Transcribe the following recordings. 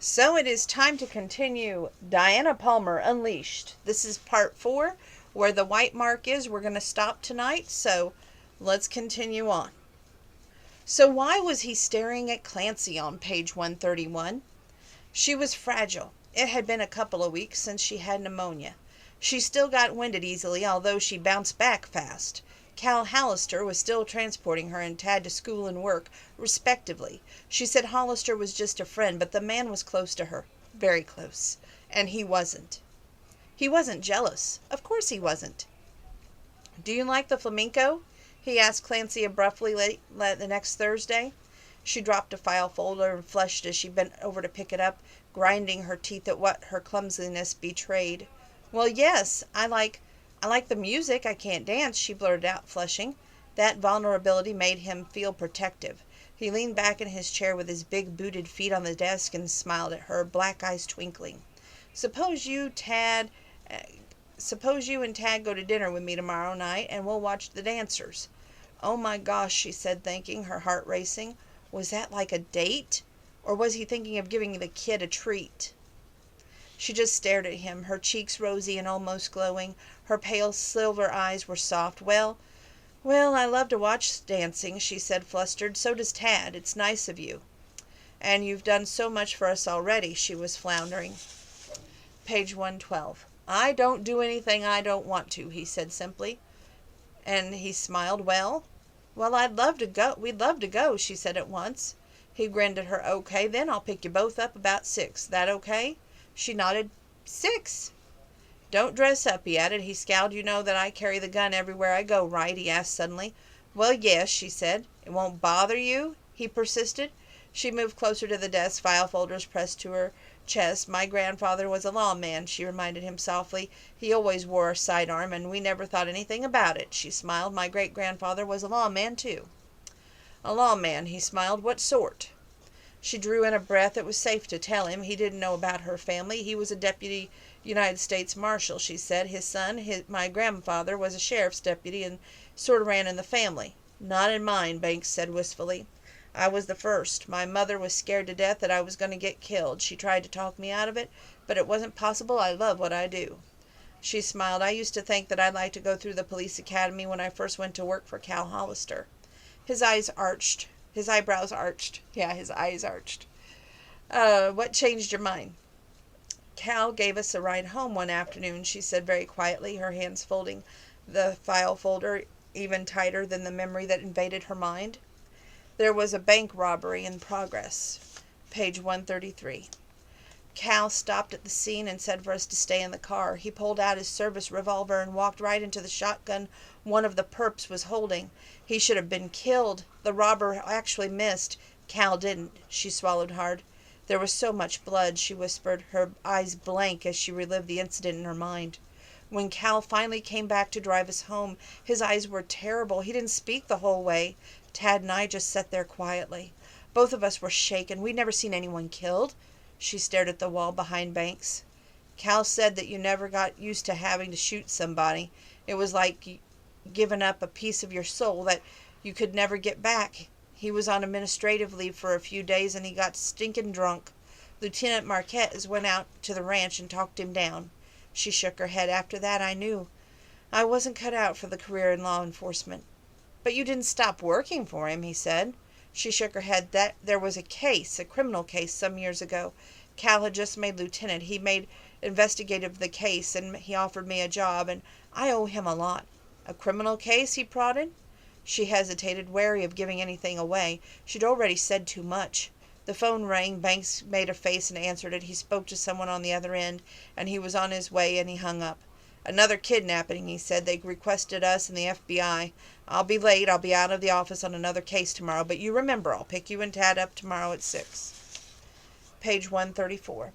So it is time to continue Diana Palmer Unleashed. This is part 4, where the white mark is. We're going to stop tonight, so let's continue on. So why was he staring at Clancy on page 131? She was fragile. It had been a couple of weeks since she had pneumonia. She still got winded easily, although she bounced back fast. Cal Hollister was still transporting her and Tad to school and work, respectively. She said Hollister was just a friend, but the man was close to her. Very close. And he wasn't. He wasn't jealous. Of course he wasn't. "Do you like the flamenco?" he asked Clancy abruptly late the next Thursday. She dropped a file folder and flushed as she bent over to pick it up, grinding her teeth at what her clumsiness betrayed. "Well, yes, I like the music. I can't dance," she blurted out, flushing. That vulnerability made him feel protective. He leaned back in his chair with his big booted feet on the desk and smiled at her, black eyes twinkling. Suppose you and Tad go to dinner with me tomorrow night, and we'll watch the dancers." "Oh my gosh," she said, thinking, her heart racing. Was that like a date? Or was he thinking of giving the kid a treat? She just stared at him, her cheeks rosy and almost glowing. Her pale silver eyes were soft. Well, I love to watch dancing," she said, flustered. "So does Tad. It's nice of you." "And you've done so much for us already," she was floundering. Page 112. "I don't do anything I don't want to," he said simply. And he smiled. Well, I'd love to go. We'd love to go," she said at once. He grinned at her. "Okay, then I'll pick you both up about 6. That okay?" She nodded. 6? "Don't dress up," he added. He scowled. "You know that I carry the gun everywhere I go, right?" he asked suddenly. "Well, yes," she said. "It won't bother you?" he persisted. She moved closer to the desk, file folders pressed to her chest. "My grandfather was a lawman," she reminded him softly. "He always wore a sidearm, and we never thought anything about it." She smiled. "My great-grandfather was a lawman, too." "A lawman," he smiled. "What sort?" She drew in a breath. It was safe to tell him. He didn't know about her family. He was a deputy United States Marshal, she said. His son, my grandfather, was a sheriff's deputy and sort of ran in the family. "Not in mine," Banks said wistfully. "I was the first. My mother was scared to death that I was going to get killed. She tried to talk me out of it, but it wasn't possible. I love what I do." She smiled. "I used to think that I'd like to go through the police academy when I first went to work for Cal Hollister." His eyebrows arched. His eyes arched. What changed your mind?" "Cal gave us a ride home one afternoon," she said very quietly, her hands folding the file folder even tighter than the memory that invaded her mind. "There was a bank robbery in progress." Page 133. Cal stopped at the scene and said for us to stay in the car. He pulled out his service revolver and walked right into the shotgun one of the perps was holding. He should have been killed. The robber actually missed. Cal didn't. She swallowed hard. "There was so much blood," she whispered, her eyes blank as she relived the incident in her mind. When Cal finally came back to drive us home, his eyes were terrible. He didn't speak the whole way. Tad and I just sat there quietly. Both of us were shaken. We'd never seen anyone killed. She stared at the wall behind Banks. "Cal said that you never got used to having to shoot somebody. It was like giving up a piece of your soul that you could never get back. He was on administrative leave for a few days and he got stinking drunk. Lieutenant Marquez went out to the ranch and talked him down." She shook her head. "After that I knew I wasn't cut out for the career in law enforcement." "But you didn't stop working for him," he said. She shook her head. "That there was a criminal case some years ago. Cal had just made lieutenant. He made investigative the case, and he offered me a job, and I owe him a lot." "A criminal case?" he prodded. She hesitated, wary of giving anything away. She'd already said too much. The phone rang. Banks made a face and answered it. He spoke to someone on the other end, and he was on his way, and he hung up. "Another kidnapping," he said. "They requested us and the FBI. I'll be late. I'll be out of the office on another case tomorrow. But you remember, I'll pick you and Tad up tomorrow at 6. Page 134.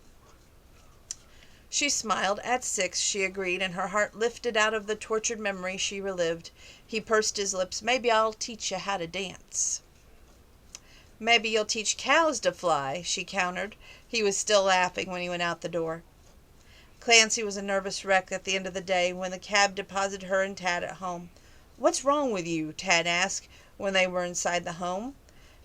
She smiled. "At 6, she agreed, and her heart lifted out of the tortured memory she relived. He pursed his lips. "Maybe I'll teach you how to dance." "Maybe you'll teach cows to fly," she countered. He was still laughing when he went out the door. Clancy was a nervous wreck at the end of the day when the cab deposited her and Tad at home. "What's wrong with you?" Tad asked when they were inside the home.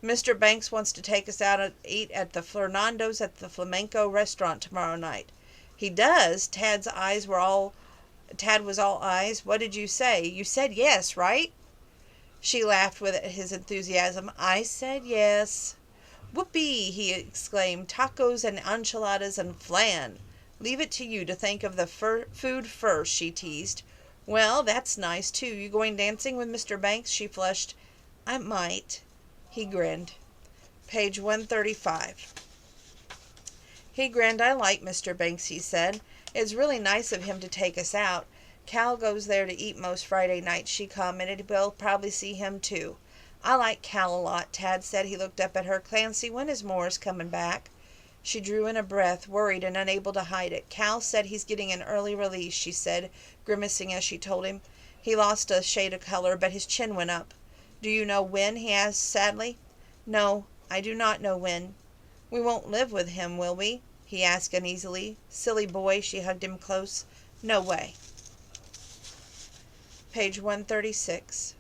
Mr. Banks wants to take us out to eat at the Fernando's at the Flamenco restaurant tomorrow night. He does? Tad was all eyes. What did you say? You said yes, right? She laughed with his enthusiasm. I said yes. Whoopee! He exclaimed. Tacos and enchiladas and flan. Leave it to you to think of the food first, she teased. Well, that's nice, too. You going dancing with Mr. Banks? She flushed. I might. He grinned. Page 135. He grinned. I like Mr. Banks, he said. It's really nice of him to take us out. Cal goes there to eat most Friday nights, she commented. We'll probably see him, too. I like Cal a lot, Tad said. He looked up at her. Clancy, when is Morris coming back? She drew in a breath, worried and unable to hide it. Cal said he's getting an early release, she said, grimacing as she told him. He lost a shade of color, but his chin went up. Do you know when? He asked sadly. No, I do not know when. We won't live with him, will we? He asked uneasily. Silly boy, she hugged him close. No way. Page 136.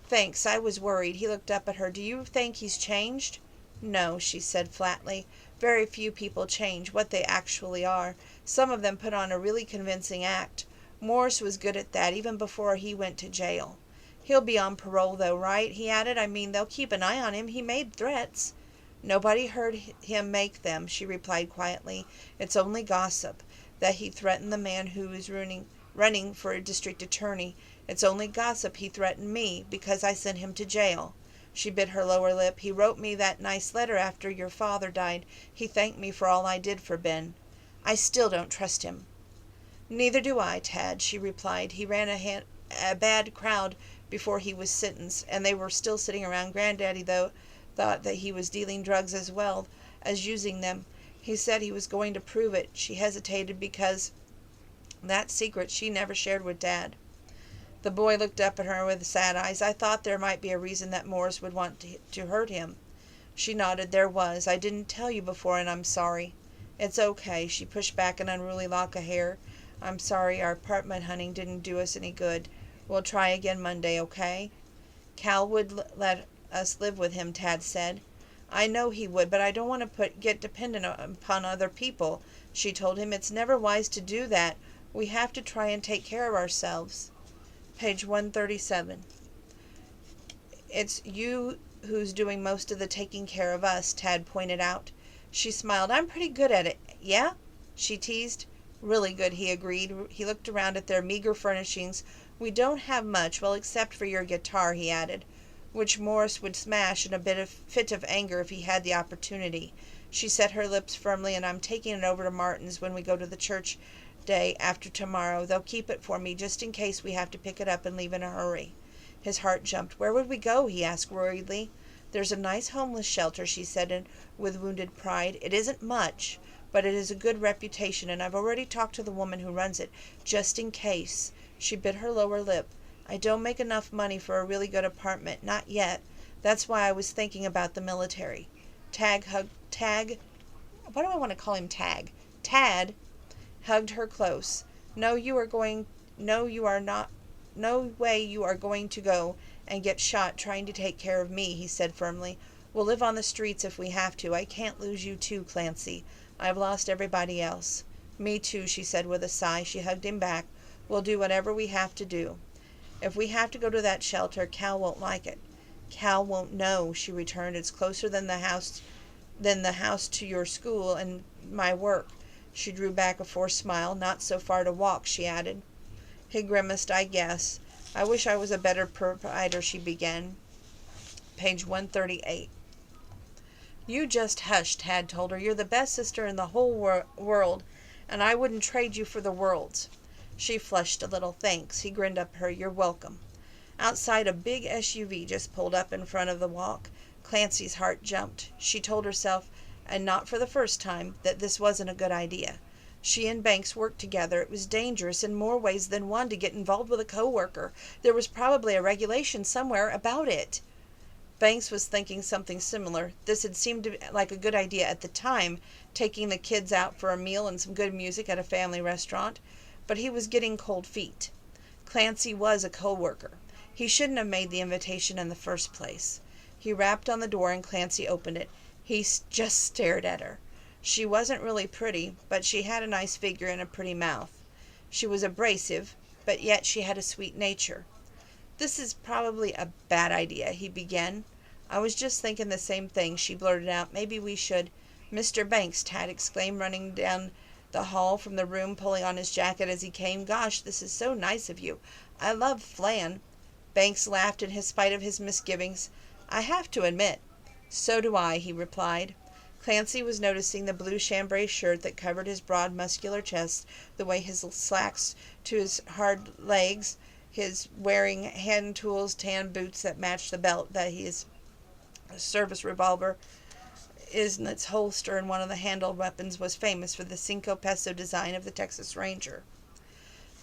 Thanks, I was worried. He looked up at her. Do you think he's changed? No, she said flatly. Very few people change what they actually are. Some of them put on a really convincing act. Morris was good at that even before he went to jail. He'll be on parole though, right? He added. I mean, they'll keep an eye on him. He made threats. Nobody heard him make them, she replied quietly. It's only gossip that he threatened the man who is running for a district attorney. It's only gossip he threatened me because I sent him to jail. She bit her lower lip. He wrote me that nice letter after your father died. He thanked me for all I did for Ben. I still don't trust him. Neither do I, Tad, she replied. He ran a bad crowd before he was sentenced, and they were still sitting around. Granddaddy, though, thought that he was dealing drugs as well as using them. He said he was going to prove it. She hesitated because that secret she never shared with Dad. The boy looked up at her with sad eyes. I thought there might be a reason that Morris would want to hurt him. She nodded. There was. I didn't tell you before, and I'm sorry. It's okay. She pushed back an unruly lock of hair. I'm sorry our apartment hunting didn't do us any good. We'll try again Monday, okay? Cal would let us live with him, Tad said. I know he would, but I don't want to get dependent upon other people, she told him. It's never wise to do that. We have to try and take care of ourselves. Page 137. It's you who's doing most of the taking care of us, Tad pointed out. She smiled. I'm pretty good at it. Yeah? She teased. Really good, he agreed. He looked around at their meager furnishings. We don't have much, well, except for your guitar, he added, which Morris would smash in a fit of anger if he had the opportunity. She set her lips firmly. And I'm taking it over to Martin's when we go to the church day after tomorrow. They'll keep it for me just in case we have to pick it up and leave in a hurry. His heart jumped. Where would we go? He asked worriedly. There's a nice homeless shelter, she said with wounded pride. It isn't much, but it has a good reputation, and I've already talked to the woman who runs it, just in case. She bit her lower lip. I don't make enough money for a really good apartment, not yet. That's why I was thinking about the military. Tag, what do I want to call him? Tad hugged her close. No way you are going to go and get shot trying to take care of me, he said firmly. We'll live on the streets if we have to. I can't lose you too, Clancy. I've lost everybody else. Me too, she said with a sigh. She hugged him back. We'll do whatever we have to do. If we have to go to that shelter, Cal won't like it. Cal won't know, she returned. It's closer than the house to your school and my work. She drew back a forced smile. Not so far to walk, she added. He grimaced. I guess. I wish I was a better provider, she began. Page 138. You just hush, Tad told her. You're the best sister in the whole world, and I wouldn't trade you for the world's. She flushed a little. Thanks. He grinned up at her. You're welcome. Outside, a big SUV just pulled up in front of the walk. Clancy's heart jumped. She told herself, and not for the first time, that this wasn't a good idea. She and Banks worked together. It was dangerous in more ways than one to get involved with a coworker. There was probably a regulation somewhere about it. Banks was thinking something similar. This had seemed like a good idea at the time, taking the kids out for a meal and some good music at a family restaurant. But he was getting cold feet. Clancy was a coworker. He shouldn't have made the invitation in the first place. He rapped on the door and Clancy opened it. He just stared at her. She wasn't really pretty, but she had a nice figure and a pretty mouth. She was abrasive, but yet she had a sweet nature. "This is probably a bad idea," he began. "I was just thinking the same thing," she blurted out. "Maybe we should—" "Mr. Banks," Tad exclaimed, running down the hall from the room, pulling on his jacket as he came. "Gosh, this is so nice of you. I love flan." Banks laughed in spite of his misgivings. "I have to admit, so do I," he replied. Clancy was noticing the blue chambray shirt that covered his broad, muscular chest, the way his slacks to his hard legs, his wearing hand tools, tan boots that matched the belt that his service revolver is in its holster, and one of the handled weapons was famous for the Cinco Peso design of the Texas Ranger.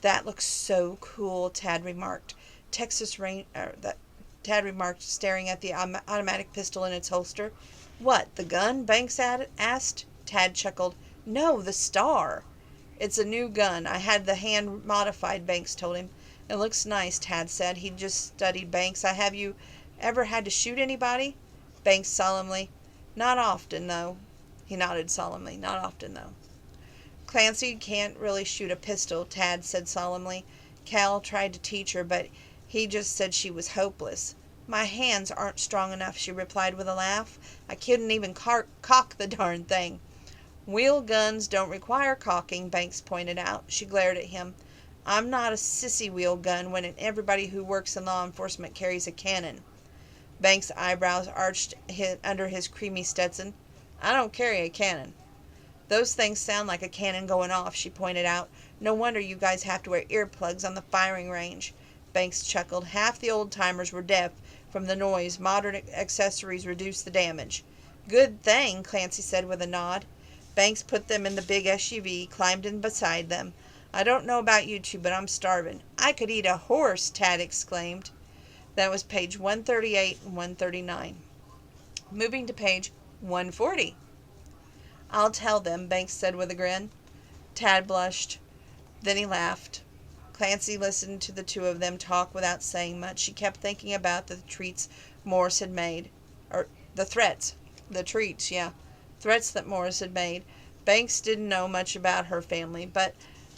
"That looks so cool," Tad remarked. Tad remarked, staring at the automatic pistol in its holster. "What, the gun?" Banks asked. Tad chuckled. "No, the star." "It's a new gun. I had the hand modified," Banks told him. "It looks nice," Tad said. He just studied Banks. "Have you ever had to shoot anybody?" Banks solemnly. "Not often, though." He nodded solemnly. "Not often, though." "Clancy can't really shoot a pistol," Tad said solemnly. "Cal tried to teach her, but he just said she was hopeless." "My hands aren't strong enough," she replied with a laugh. "I couldn't even cock the darn thing." "Wheel guns don't require cocking," Banks pointed out. She glared at him. "I'm not a sissy wheel gun when everybody who works in law enforcement carries a cannon." Banks' eyebrows arched under his creamy Stetson. "I don't carry a cannon." "Those things sound like a cannon going off," she pointed out. "No wonder you guys have to wear earplugs on the firing range." Banks chuckled. "Half the old-timers were deaf from the noise. Modern accessories reduce the damage." "Good thing," Clancy said with a nod. Banks put them in the big SUV, climbed in beside them. "I don't know about you two, but I'm starving." "I could eat a horse!" Tad exclaimed. That was page 138 and 139. Moving to page 140. "I'll tell them," Banks said with a grin. Tad blushed. Then he laughed. Clancy listened to the two of them talk without saying much. She kept thinking about the treats Morris had made. Or the threats. The treats, yeah. Threats that Morris had made. Banks didn't know much about her family, but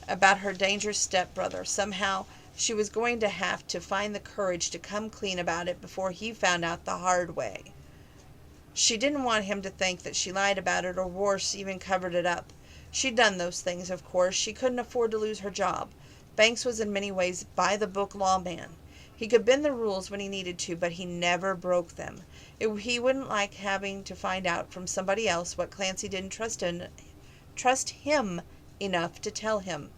about her dangerous stepbrother. Somehow she was going to have to find the courage to come clean about it before he found out the hard way. She didn't want him to think that she lied about it, or worse, even covered it up. She'd done those things, of course. She couldn't afford to lose her job. Banks was in many ways by-the-book lawman. He could bend the rules when he needed to, but he never broke them. He wouldn't like having to find out from somebody else what Clancy didn't trust him enough to tell him.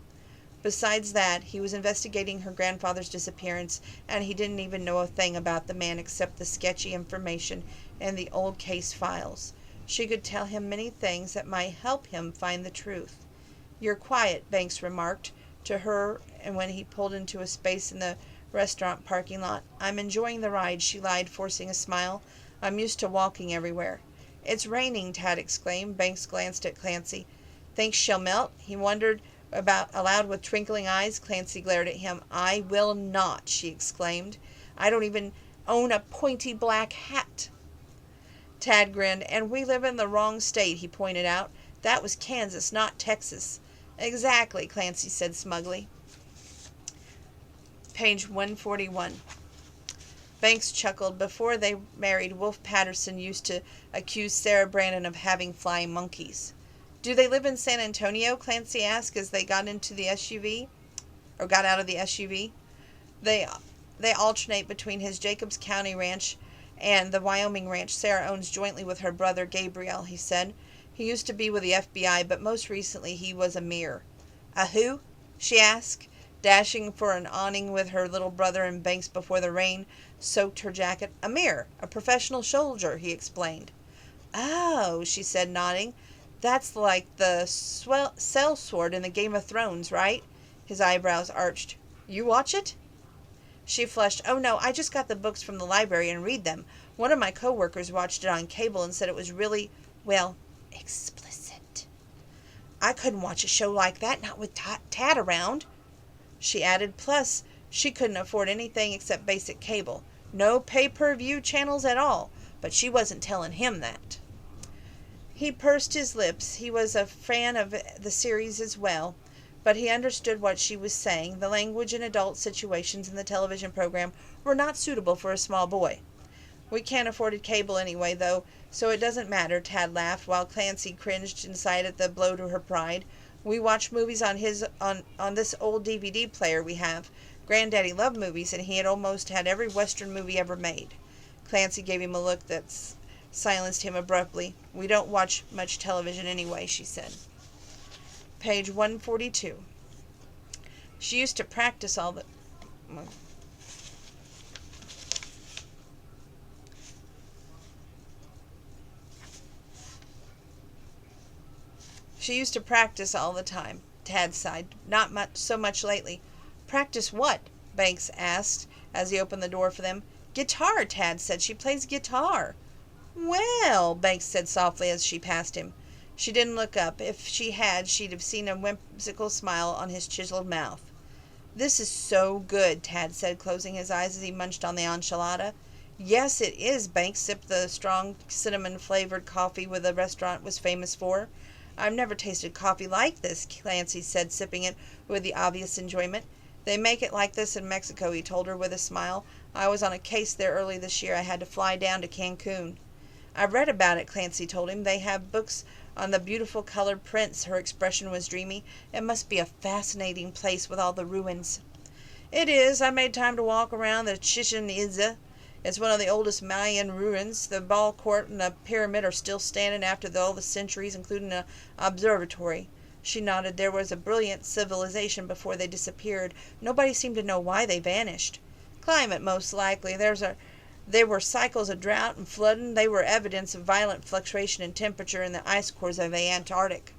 Besides that, he was investigating her grandfather's disappearance, and he didn't even know a thing about the man except the sketchy information in the old case files. She could tell him many things that might help him find the truth. "You're quiet," Banks remarked to her and when he pulled into a space in the restaurant parking lot. "I'm enjoying the ride," she lied, forcing a smile. "I'm used to walking everywhere." "It's raining," Tad exclaimed. Banks glanced at Clancy. "Think she'll melt?" he wondered aloud with twinkling eyes. Clancy glared at him. "I will not," she exclaimed. "I don't even own a pointy black hat." Tad grinned. "And we live in the wrong state," he pointed out. "That was Kansas, not Texas." "Exactly," Clancy said smugly. Page 141. Banks chuckled. Before they married, Wolf Patterson used to accuse Sarah Brandon of having flying monkeys. "Do they live in San Antonio?" Clancy asked as they got into the SUV, or got out of the SUV. They alternate between his Jacobs County ranch and the Wyoming ranch Sarah owns jointly with her brother Gabriel, he said. "He used to be with the FBI, but most recently he was a mirror." "A who?" she asked, dashing for an awning with her little brother and Banks before the rain soaked her jacket. "A mirror, a professional soldier," he explained. "Oh," she said, nodding. "That's like the sellsword in the Game of Thrones, right?" His eyebrows arched. "You watch it?" She flushed. "Oh, no, I just got the books from the library and read them. One of my coworkers watched it on cable and said it was really, well, explicit." "I couldn't watch a show like that, not with Tad around," she added. Plus, she couldn't afford anything except basic cable. No pay-per-view channels at all. but she wasn't telling him that. He pursed his lips. He was a fan of the series as well, but he understood what she was saying. The language and adult situations in the television program were not suitable for a small boy. We can't afford cable anyway, though, so it doesn't matter, Tad laughed, while Clancy cringed inside at the blow to her pride. We watch movies on this old DVD player we have. Granddaddy loved movies, and he had almost had every Western movie ever made. Clancy gave him a look that silenced him abruptly. We don't watch much television anyway, she said. Page 142. She used to practice all the... She used to practice all the time, Tad sighed. Not so much lately. Practice what? Banks asked as he opened the door for them. Guitar, Tad said. She plays guitar. Well, Banks said softly as she passed him. She didn't look up. If she had, she'd have seen a whimsical smile on his chiseled mouth. This is so good, Tad said, closing his eyes as he munched on the enchilada. Yes, it is, Banks sipped the strong cinnamon-flavored coffee the restaurant was famous for. I've never tasted coffee like this, Clancy said, sipping it with the obvious enjoyment. They make it like this in Mexico, he told her with a smile. I was on a case there early this year. I had to fly down to Cancun. I've read about it, Clancy told him. They have books on the beautiful colored prints. Her expression was dreamy. It must be a fascinating place with all the ruins. It is. I made time to walk around the Chichen Itza. It's one of the oldest Mayan ruins. The ball court and the pyramid are still standing after all the centuries, including an observatory. She nodded. There was a brilliant civilization before they disappeared. Nobody seemed to know why they vanished. Climate, most likely. There were cycles of drought and flooding. They were evidence of violent fluctuation in temperature in the ice cores of the Antarctic.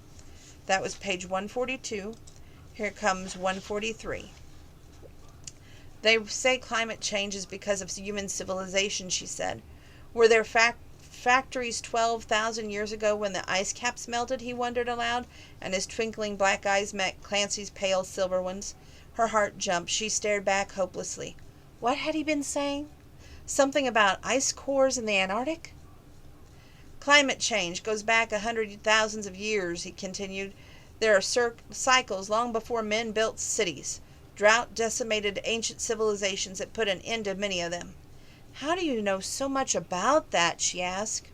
That was page 142. Here comes 143. They say climate change is because of human civilization, she said. Were there factories 12,000 years ago when the ice caps melted, he wondered aloud, and his twinkling black eyes met Clancy's pale silver ones. Her heart jumped. She stared back hopelessly. What had he been saying? Something about ice cores in the Antarctic? Climate change goes back 100,000 of years, he continued. There are cycles long before men built cities. Drought decimated ancient civilizations that put an end to many of them. How do you know so much about that? She asked.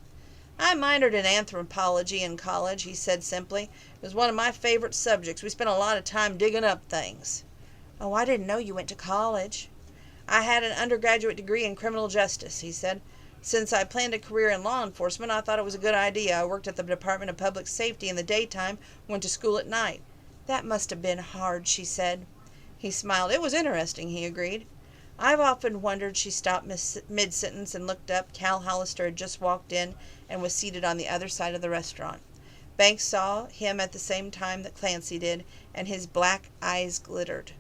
I minored in anthropology in college, he said simply. It was one of my favorite subjects. We spent a lot of time digging up things. Oh, I didn't know you went to college. I had an undergraduate degree in criminal justice, he said. Since I planned a career in law enforcement, I thought it was a good idea. I worked at the Department of Public Safety in the daytime, went to school at night. That must have been hard, she said. He smiled. It was interesting, he agreed. I've often wondered. She stopped mid-sentence and looked up. Cal Hollister had just walked in and was seated on the other side of the restaurant. Banks saw him at the same time that Clancy did, and his black eyes glittered.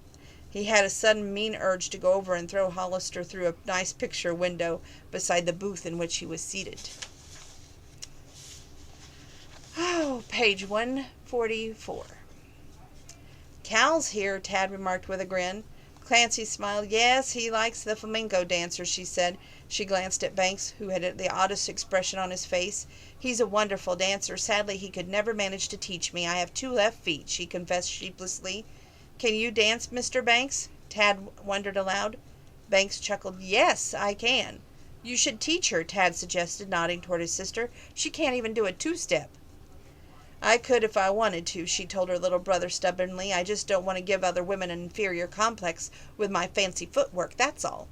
He had a sudden mean urge to go over and throw Hollister through a nice picture window beside the booth in which he was seated. Oh, page 144. Cal's here, Tad remarked with a grin. Clancy smiled. Yes, he likes the flamenco dancers, she said. She glanced at Banks, who had the oddest expression on his face. He's a wonderful dancer. Sadly, he could never manage to teach me. I have 2 left feet, she confessed sheepishly. Can you dance, Mr. Banks? Tad wondered aloud. Banks chuckled. Yes, I can. You should teach her, Tad suggested, nodding toward his sister. She can't even do a 2-step. I could if I wanted to, she told her little brother stubbornly. I just don't want to give other women an inferior complex with my fancy footwork, that's all.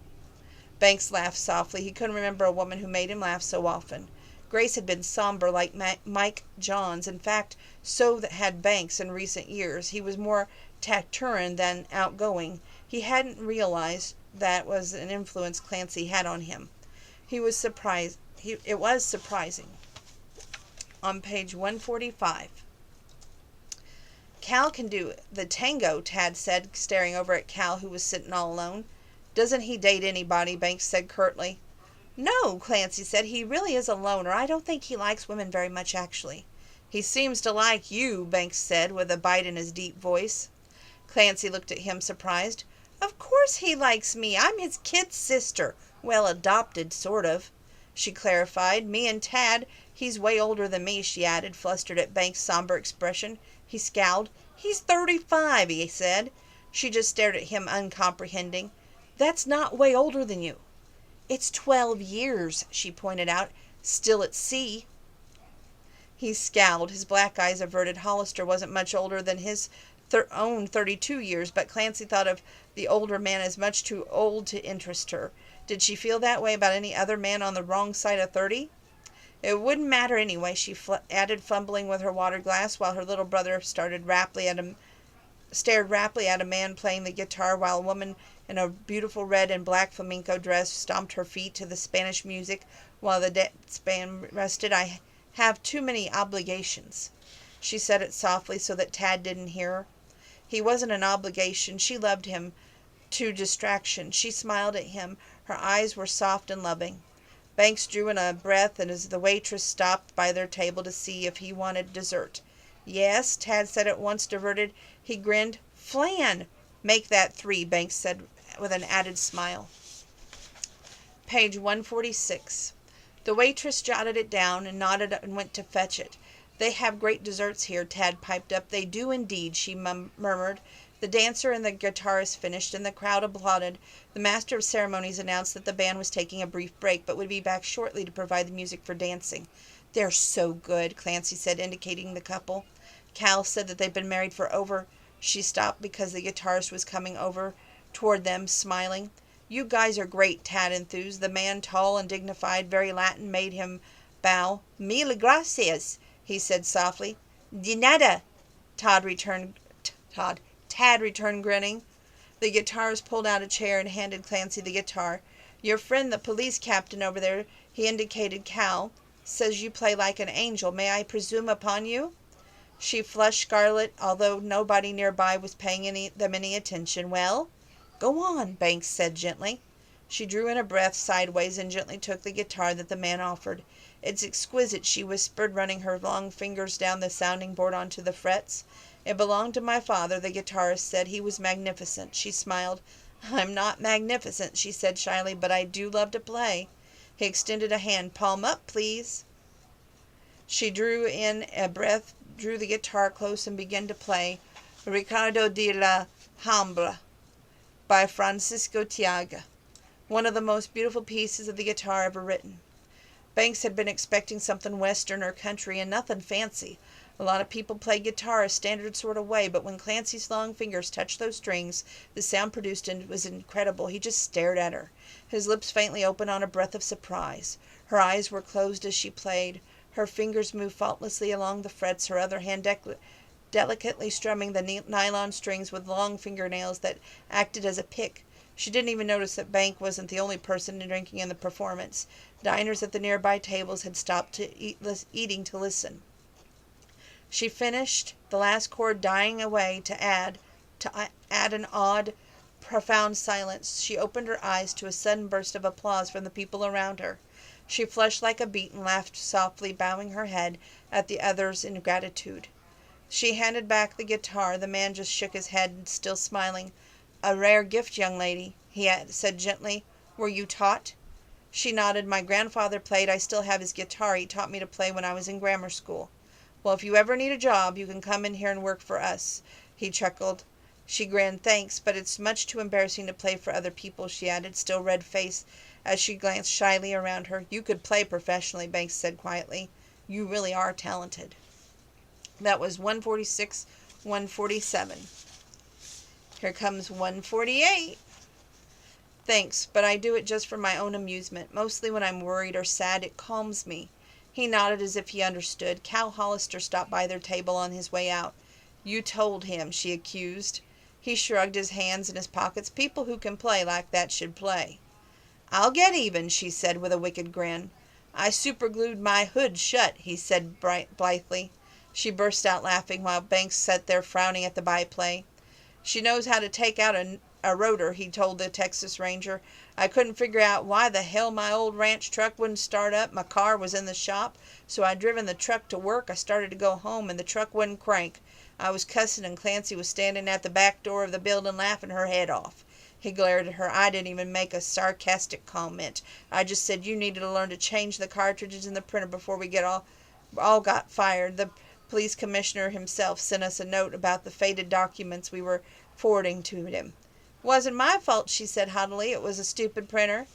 Banks laughed softly. He couldn't remember a woman who made him laugh so often. Grace had been somber like Mike Johns. In fact, so had Banks in recent years. He was more taciturn than outgoing. He hadn't realized that was an influence Clancy had on him. He was surprised. It was surprising. On page 145. Cal can do the tango, Tad said, staring over at Cal, who was sitting all alone. Doesn't he date anybody? Banks said curtly. No, Clancy said. He really is a loner. I don't think he likes women very much, actually. He seems to like you, Banks said, with a bite in his deep voice. Clancy looked at him, surprised. Of course he likes me. I'm his kid sister. Well, adopted, sort of. she clarified. Me and Tad, he's way older than me, she added, flustered at Banks' somber expression. He scowled. He's 35, he said. She just stared at him, uncomprehending. That's not way older than you. It's 12 years, she pointed out. Still at sea. He scowled, his black eyes averted. Hollister wasn't much older than his own 32 years, but Clancy thought of the older man as much too old to interest her. Did she feel that way about any other man on the wrong side of 30? It wouldn't matter anyway, she added, fumbling with her water glass, while her little brother stared raptly at a man playing the guitar, while a woman in a beautiful red and black flamenco dress stomped her feet to the Spanish music while the dance band rested. I have too many obligations. She said it softly so that Tad didn't hear her. He wasn't an obligation. She loved him to distraction. She smiled at him. Her eyes were soft and loving. Banks drew in a breath as the waitress stopped by their table to see if he wanted dessert. Yes, Tad said at once, diverted. He grinned. Flan! Make that 3, Banks said with an added smile. Page 146. The waitress jotted it down and nodded and went to fetch it. They have great desserts here, Tad piped up. They do indeed, she murmured. The dancer and the guitarist finished, and the crowd applauded. The master of ceremonies announced that the band was taking a brief break, but would be back shortly to provide the music for dancing. They're so good, Clancy said, indicating the couple. Cal said that they'd been married for over... She stopped because the guitarist was coming over toward them, smiling. You guys are great, Tad enthused. The man, tall and dignified, very Latin, made him bow. Mille gracias, he said softly. De nada, Tad returned, grinning. The guitarist pulled out a chair and handed Clancy the guitar. Your friend, the police captain over there, he indicated Cal, says you play like an angel. May I presume upon you? She flushed scarlet, although nobody nearby was paying them any attention. Well, go on, Banks said gently. She drew in a breath sideways and gently took the guitar that the man offered. It's exquisite, she whispered, running her long fingers down the sounding board onto the frets. It belonged to my father, the guitarist said. He was magnificent. She smiled. I'm not magnificent, she said shyly, but I do love to play. He extended a hand. Palm up, please. She drew in a breath, drew the guitar close, and began to play Ricardo de la Alhambra by Francisco Tiaga, one of the most beautiful pieces of the guitar ever written. Banks had been expecting something western or country and nothing fancy. A lot of people play guitar a standard sort of way, but when Clancy's long fingers touched those strings, the sound produced was incredible. He just stared at her, his lips faintly open on a breath of surprise. Her eyes were closed as she played. Her fingers moved faultlessly along the frets, her other hand delicately strumming the nylon strings with long fingernails that acted as a pick. She didn't even notice that Bank wasn't the only person drinking in the performance. Diners at the nearby tables had stopped eating to listen. She finished, the last chord dying away to add an odd, profound silence. She opened her eyes to a sudden burst of applause from the people around her. She flushed like a beet and laughed softly, bowing her head at the others in gratitude. She handed back the guitar. The man just shook his head, still smiling. A rare gift, young lady, he said gently. Were you taught? She nodded. My grandfather played. I still have his guitar. He taught me to play when I was in grammar school. Well, if you ever need a job, you can come in here and work for us, he chuckled. She grinned. Thanks, but it's much too embarrassing to play for other people, she added, still red-faced, as she glanced shyly around her. You could play professionally, Banks said quietly. You really are talented. That was 146, 147. Here comes 148. Thanks, but I do it just for my own amusement. Mostly when I'm worried or sad, it calms me. He nodded as if he understood. Cal Hollister stopped by their table on his way out. You told him, she accused. He shrugged his hands in his pockets. People who can play like that should play. I'll get even, she said with a wicked grin. I superglued my hood shut, he said blithely. She burst out laughing while Banks sat there frowning at the byplay. She knows how to take out a rotor, he told the Texas Ranger. I couldn't figure out why the hell my old ranch truck wouldn't start up. My car was in the shop, so I'd driven the truck to work. I started to go home, and the truck wouldn't crank. I was cussing, and Clancy was standing at the back door of the building laughing her head off. He glared at her. I didn't even make a sarcastic comment. I just said you needed to learn to change the cartridges in the printer before we all got fired. The police commissioner himself sent us a note about the faded documents we were forwarding to him. Wasn't my fault, she said haughtily. It was a stupid printer.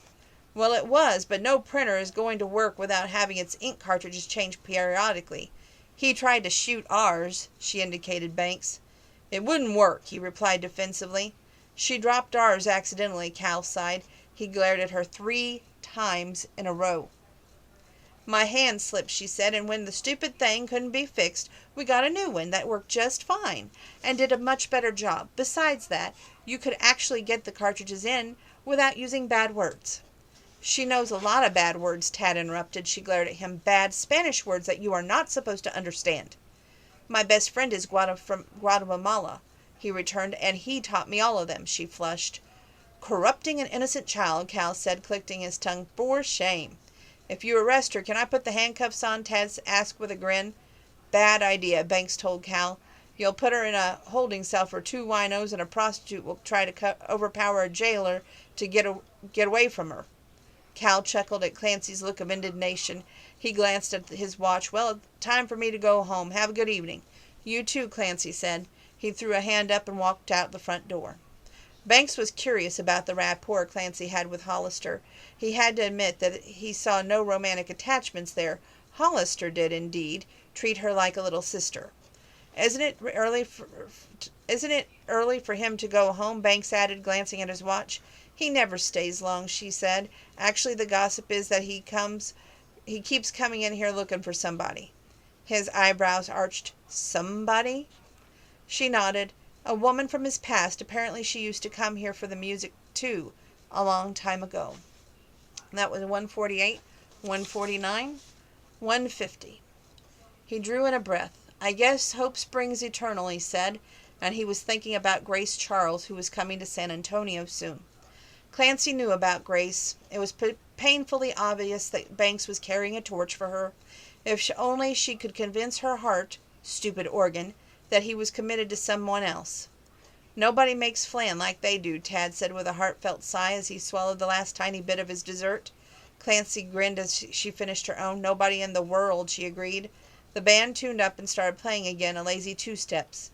Well, it was, but no printer is going to work without having its ink cartridges changed periodically. He tried to shoot ours, she indicated Banks. It wouldn't work, he replied defensively. She dropped ours accidentally, Cal sighed. He glared at her 3 times in a row. My hand slipped, she said, and when the stupid thing couldn't be fixed, we got a new one that worked just fine and did a much better job. Besides that, you could actually get the cartridges in without using bad words. She knows a lot of bad words, Tad interrupted. She glared at him. Bad Spanish words that you are not supposed to understand. My best friend is from Guatemala, he returned, and he taught me all of them. She flushed. Corrupting an innocent child, Cal said, clicking his tongue. For shame. If you arrest her, can I put the handcuffs on? Tad asked with a grin. Bad idea, Banks told Cal. You'll put her in a holding cell for 2 winos, and a prostitute will try to overpower a jailer to get away from her. Cal chuckled at Clancy's look of indignation. He glanced at his watch. Well, time for me to go home. Have a good evening. You too, Clancy said. He threw a hand up and walked out the front door. Banks was curious about the rapport Clancy had with Hollister. He had to admit that he saw no romantic attachments there. Hollister did, indeed, treat her like a little sister. Isn't it early for him to go home? Banks added, glancing at his watch. He never stays long, she said. Actually, the gossip is that he keeps coming in here looking for somebody. His eyebrows arched. Somebody? She nodded. A woman from his past. Apparently she used to come here for the music, too, a long time ago. That was 148, 149, 150. He drew in a breath. I guess hope springs eternal, he said, and he was thinking about Grace Charles, who was coming to San Antonio soon. Clancy knew about Grace. It was painfully obvious that Banks was carrying a torch for her. If only she could convince her heart, stupid organ, that he was committed to someone else. Nobody makes flan like they do, Tad said with a heartfelt sigh as he swallowed the last tiny bit of his dessert. Clancy grinned as she finished her own. Nobody in the world, she agreed. The band tuned up and started playing again, a lazy 2-steps.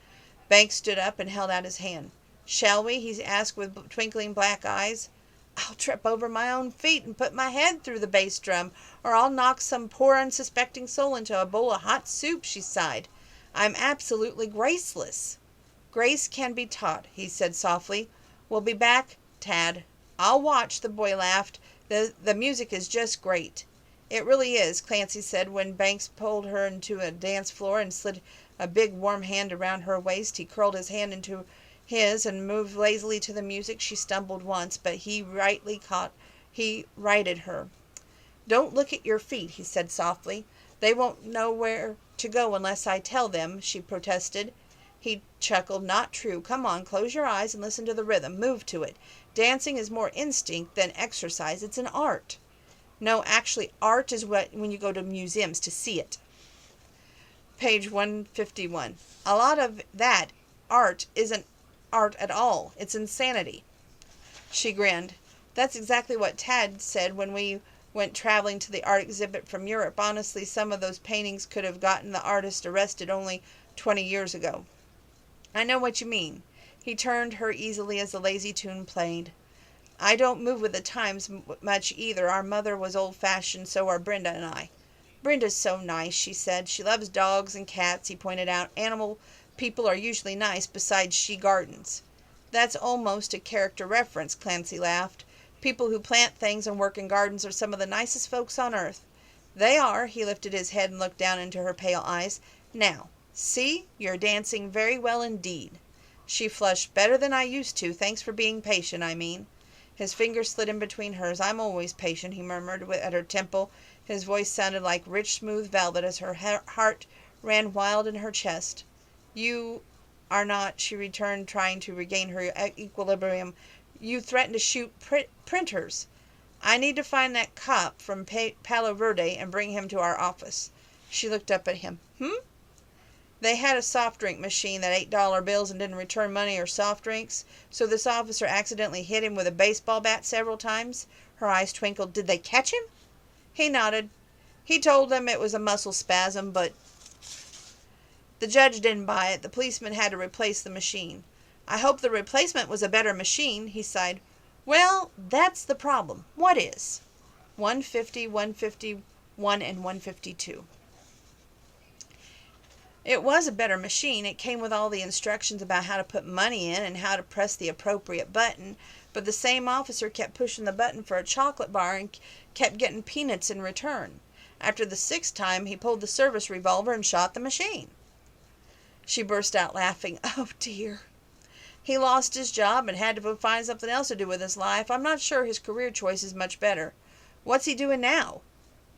Banks stood up and held out his hand. Shall we? He asked with twinkling black eyes. I'll trip over my own feet and put my head through the bass drum, or I'll knock some poor unsuspecting soul into a bowl of hot soup, she sighed. I'm absolutely graceless. Grace can be taught, he said softly. We'll be back, Tad. I'll watch, the boy laughed. The music is just great. It really is, Clancy said when Banks pulled her into a dance floor and slid a big warm hand around her waist. He curled his hand into his and moved lazily to the music. She stumbled once, but he righted her. Don't look at your feet, he said softly. They won't know where to go unless I tell them, she protested. He chuckled. Not true. Come on, close your eyes and listen to the rhythm. Move to it. Dancing is more instinct than exercise. It's an art. No, actually, art is when you go to museums to see it. Page 151. A lot of that art isn't art at all. It's insanity. She grinned. That's exactly what Tad said when we went traveling to the art exhibit from Europe. Honestly, some of those paintings could have gotten the artist arrested only 20 years ago. I know what you mean. He turned her easily as the lazy tune played. I don't move with the times much either. Our mother was old-fashioned, so are Brenda and I. Brenda's so nice, she said. She loves dogs and cats, he pointed out. Animal people are usually nice, besides she gardens. That's almost a character reference, Clancy laughed. People who plant things and work in gardens are some of the nicest folks on earth. They are. He lifted his head and looked down into her pale eyes. Now, see, you're dancing very well indeed. She flushed. Better than I used to. Thanks for being patient, I mean. His fingers slid in between hers. I'm always patient, he murmured at her temple. His voice sounded like rich, smooth velvet as her heart ran wild in her chest. You are not, she returned, trying to regain her equilibrium. You threatened to shoot printers. I need to find that cop from Palo Verde and bring him to our office. She looked up at him. They had a soft drink machine that ate dollar bills and didn't return money or soft drinks, so this officer accidentally hit him with a baseball bat several times. Her eyes twinkled. Did they catch him? He nodded. He told them it was a muscle spasm, but the judge didn't buy it. The policeman had to replace the machine. I hope the replacement was a better machine, he sighed. Well, that's the problem. What is? 150, 151, and 152. It was a better machine. It came with all the instructions about how to put money in and how to press the appropriate button, but the same officer kept pushing the button for a chocolate bar and kept getting peanuts in return. After the 6th time, he pulled the service revolver and shot the machine. She burst out laughing. Oh, dear. He lost his job and had to find something else to do with his life. I'm not sure his career choice is much better. What's he doing now?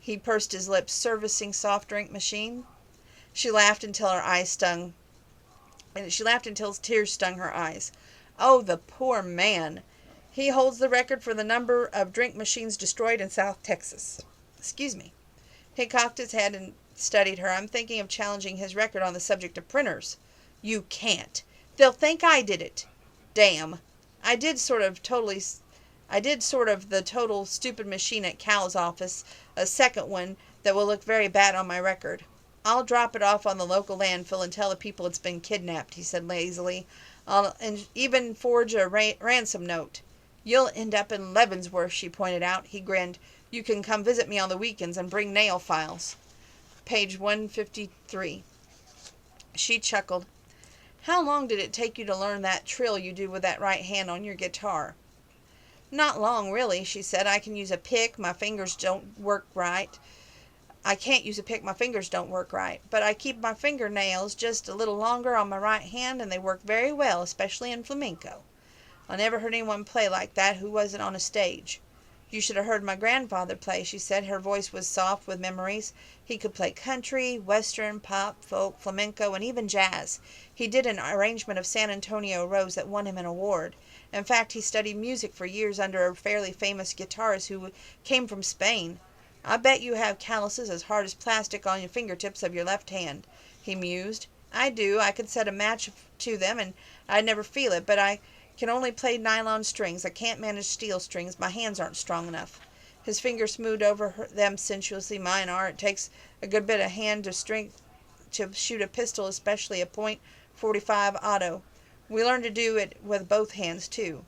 He pursed his lips. Servicing soft drink machine. She laughed until her eyes stung. She laughed until tears stung her eyes. Oh, the poor man. He holds the record for the number of drink machines destroyed in South Texas. Excuse me. He cocked his head and studied her. I'm thinking of challenging his record on the subject of printers. You can't. They'll think I did it. Damn. I did sort of the total stupid machine at Cal's office, a second one that will look very bad on my record. I'll drop it off on the local landfill and tell the people it's been kidnapped, he said lazily. I'll even forge a ransom note. You'll end up in Leavenworth, she pointed out. He grinned. You can come visit me on the weekends and bring nail files. Page 153. She chuckled. How long did it take you to learn that trill you do with that right hand on your guitar? Not long, really, she said. I can use a pick. My fingers don't work right. I can't use a pick. My fingers don't work right. But I keep my fingernails just a little longer on my right hand, and they work very well, especially in flamenco. I never heard anyone play like that who wasn't on a stage. You should have heard my grandfather play, she said. Her voice was soft with memories. He could play country, western, pop, folk, flamenco, and even jazz. He did an arrangement of San Antonio Rose that won him an award. In fact, he studied music for years under a fairly famous guitarist who came from Spain. I bet you have calluses as hard as plastic on your fingertips of your left hand, he mused. I do. I could set a match to them and I'd never feel it, but I can only play nylon strings. I can't manage steel strings. My hands aren't strong enough. His fingers smoothed over them sensuously. Mine are. It takes a good bit of hand to shoot a pistol, especially a .45 auto. We learn to do it with both hands, too.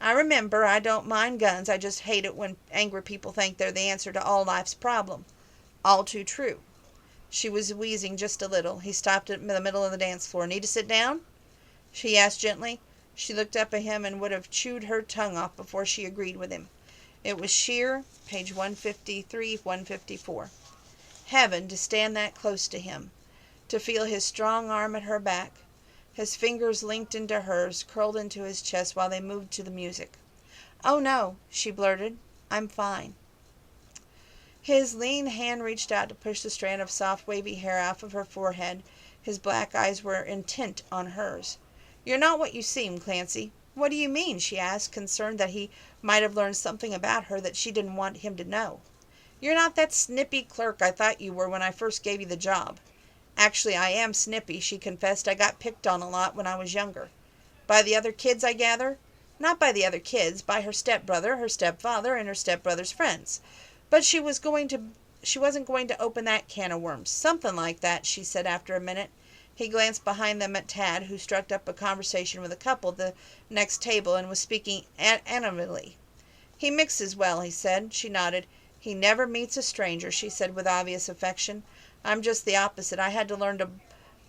I remember. I don't mind guns. I just hate it when angry people think they're the answer to all life's problem. All too true. She was wheezing just a little. He stopped in the middle of the dance floor. Need to sit down? She asked gently. She looked up at him and would have chewed her tongue off before she agreed with him. It was sheer, page 153, 154. Heaven to stand that close to him, to feel his strong arm at her back. His fingers linked into hers, curled into his chest while they moved to the music. Oh no, she blurted. I'm fine. His lean hand reached out to push the strand of soft wavy hair off of her forehead. His black eyes were intent on hers. You're not what you seem, Clancy. What do you mean? She asked, concerned that he might have learned something about her that she didn't want him to know. You're not that snippy clerk I thought you were when I first gave you the job. Actually, I am snippy, she confessed. I got picked on a lot when I was younger. By the other kids, I gather? Not by the other kids, by her stepbrother, her stepfather, and her stepbrother's friends. But she wasn't going to open that can of worms. Something like that, she said after a minute. He glanced behind them at Tad, who struck up a conversation with a couple at the next table and was speaking animatedly. He mixes well, he said. She nodded. He never meets a stranger, she said with obvious affection. I'm just the opposite. I had to learn to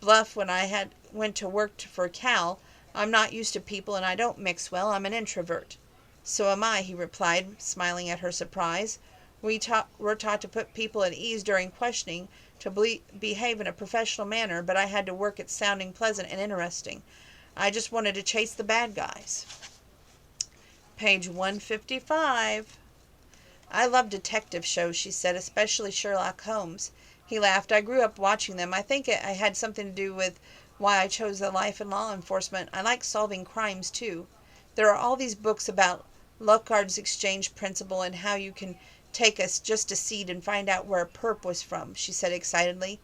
bluff when I went to work for Cal. I'm not used to people, and I don't mix well. I'm an introvert. So am I, he replied, smiling at her surprise. We're taught to put people at ease during questioning, to behave in a professional manner, but I had to work at sounding pleasant and interesting. I just wanted to chase the bad guys. Page 155. I love detective shows, she said, especially Sherlock Holmes. He laughed. I grew up watching them. I think it had something to do with why I chose the life in law enforcement. I like solving crimes, too. There are all these books about Locard's exchange principle and how you can take just a seed and find out where a perp was from, she said excitedly.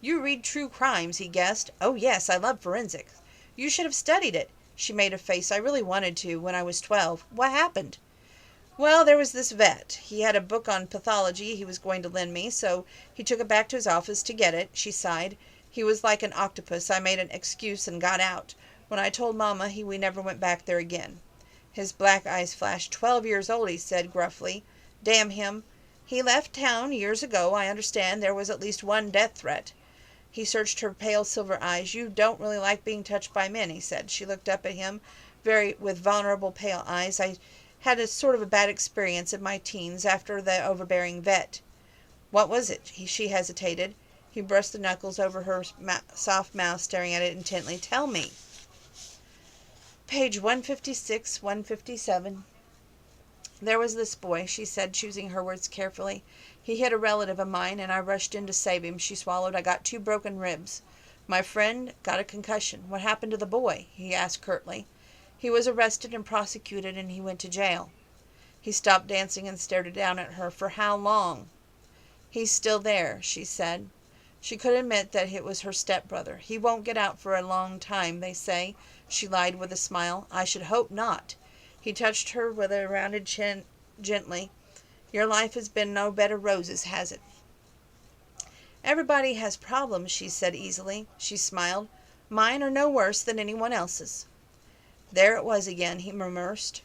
You read true crimes, he guessed. Oh, yes, I love forensics. You should have studied it. She made a face. I really wanted to when I was 12. What happened? Well, there was this vet. He had a book on pathology he was going to lend me, so he took it back to his office to get it. She sighed. He was like an octopus. I made an excuse and got out. When I told Mama, we never went back there again. His black eyes flashed. 12 years old, he said gruffly. Damn him. He left town years ago. I understand there was at least one death threat. He searched her pale silver eyes. You don't really like being touched by men, he said. She looked up at him with vulnerable pale eyes. I had a sort of a bad experience in my teens after the overbearing vet. What was it? She hesitated. He brushed the knuckles over her soft mouth, staring at it intently. Tell me. Page 156, 157. There was this boy, she said, choosing her words carefully. He hit a relative of mine, and I rushed in to save him. She swallowed. I got 2 broken ribs. My friend got a concussion. What happened to the boy? He asked curtly. He was arrested and prosecuted, and he went to jail. He stopped dancing and stared down at her. For how long? He's still there, she said. She could admit that it was her stepbrother. He won't get out for a long time, they say. She lied with a smile. I should hope not. He touched her with a rounded chin gently. Your life has been no bed of roses, has it? Everybody has problems, she said easily. She smiled. Mine are no worse than anyone else's. There it was again, he murmured.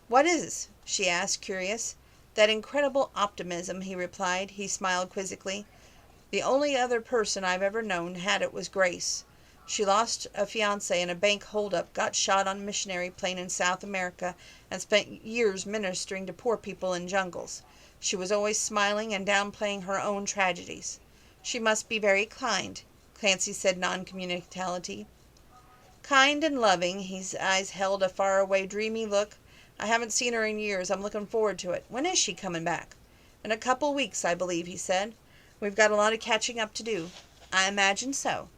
What is? She asked, curious. That incredible optimism, he replied. He smiled quizzically. The only other person I've ever known had it was Grace. She lost a fiancé in a bank holdup, got shot on a missionary plane in South America, and spent years ministering to poor people in jungles. She was always smiling and downplaying her own tragedies. She must be very kind, Clancy said non-communicatively. Kind and loving. His eyes held a faraway, dreamy look. I haven't seen her in years. I'm looking forward to it. When is she coming back? In a couple weeks, I believe, he said. We've got a lot of catching up to do. I imagine so.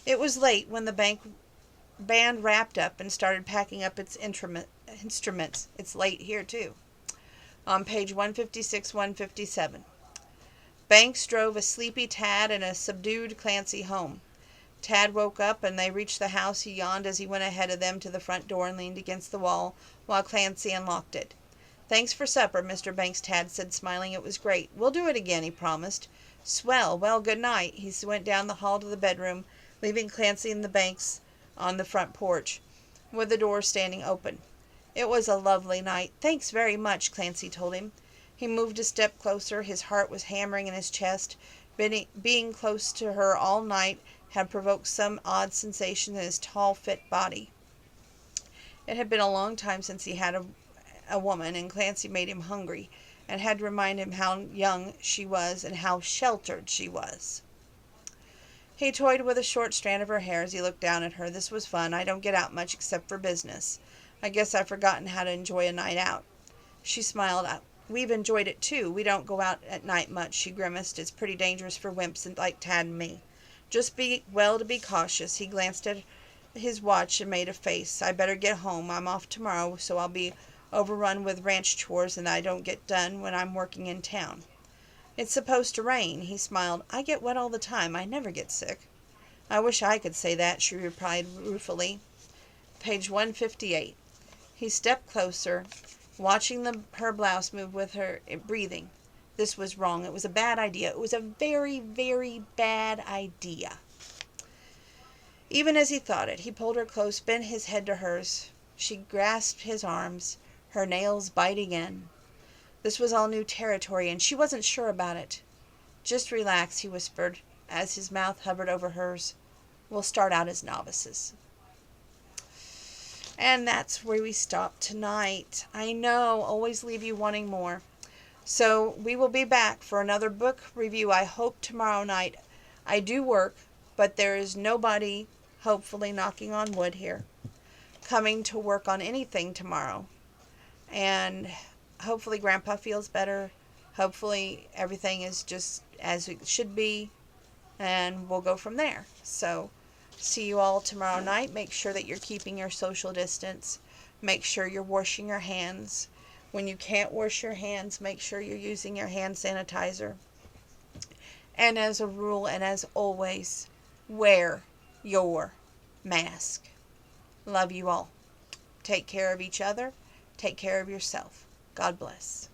It was late when the band wrapped up and started packing up its instruments. It's late here, too. On page 156, 157. Banks drove a sleepy Tad and a subdued Clancy home. Tad woke up and they reached the house. He yawned as he went ahead of them to the front door and leaned against the wall while Clancy unlocked it. Thanks for supper, Mr. Banks, Tad said, smiling. It was great. We'll do it again, he promised. Swell. Well, good night. He went down the hall to the bedroom, leaving Clancy and the Banks on the front porch, with the door standing open. It was a lovely night. Thanks very much, Clancy told him. He moved a step closer. His heart was hammering in his chest. Being close to her all night had provoked some odd sensation in his tall, fit body. It had been a long time since he had a woman, and Clancy made him hungry, and had to remind him how young she was and how sheltered she was. He toyed with a short strand of her hair as he looked down at her. This was fun. I don't get out much except for business. I guess I've forgotten how to enjoy a night out. She smiled. We've enjoyed it too. We don't go out at night much, she grimaced. It's pretty dangerous for wimps like Tad and me. Just be cautious. He glanced at his watch and made a face. I better get home. I'm off tomorrow, so I'll be overrun with ranch chores and I don't get done when I'm working in town. It's supposed to rain, he smiled. I get wet all the time. I never get sick. I wish I could say that, she replied ruefully. Page 158. He stepped closer, watching her blouse move with her breathing. This was wrong. It was a bad idea. It was a very, very bad idea. Even as he thought it, he pulled her close, bent his head to hers. She grasped his arms, her nails biting in. This was all new territory, and she wasn't sure about it. Just relax, he whispered, as his mouth hovered over hers. We'll start out as novices. And that's where we stop tonight. I know, always leave you wanting more. So we will be back for another book review, I hope, tomorrow night. I do work, but there is nobody, hopefully knocking on wood here, coming to work on anything tomorrow. And hopefully Grandpa feels better. Hopefully everything is just as it should be. And we'll go from there. So see you all tomorrow night. Make sure that you're keeping your social distance. Make sure you're washing your hands. When you can't wash your hands, make sure you're using your hand sanitizer. And as a rule and as always, wear your mask. Love you all. Take care of each other. Take care of yourself. God bless.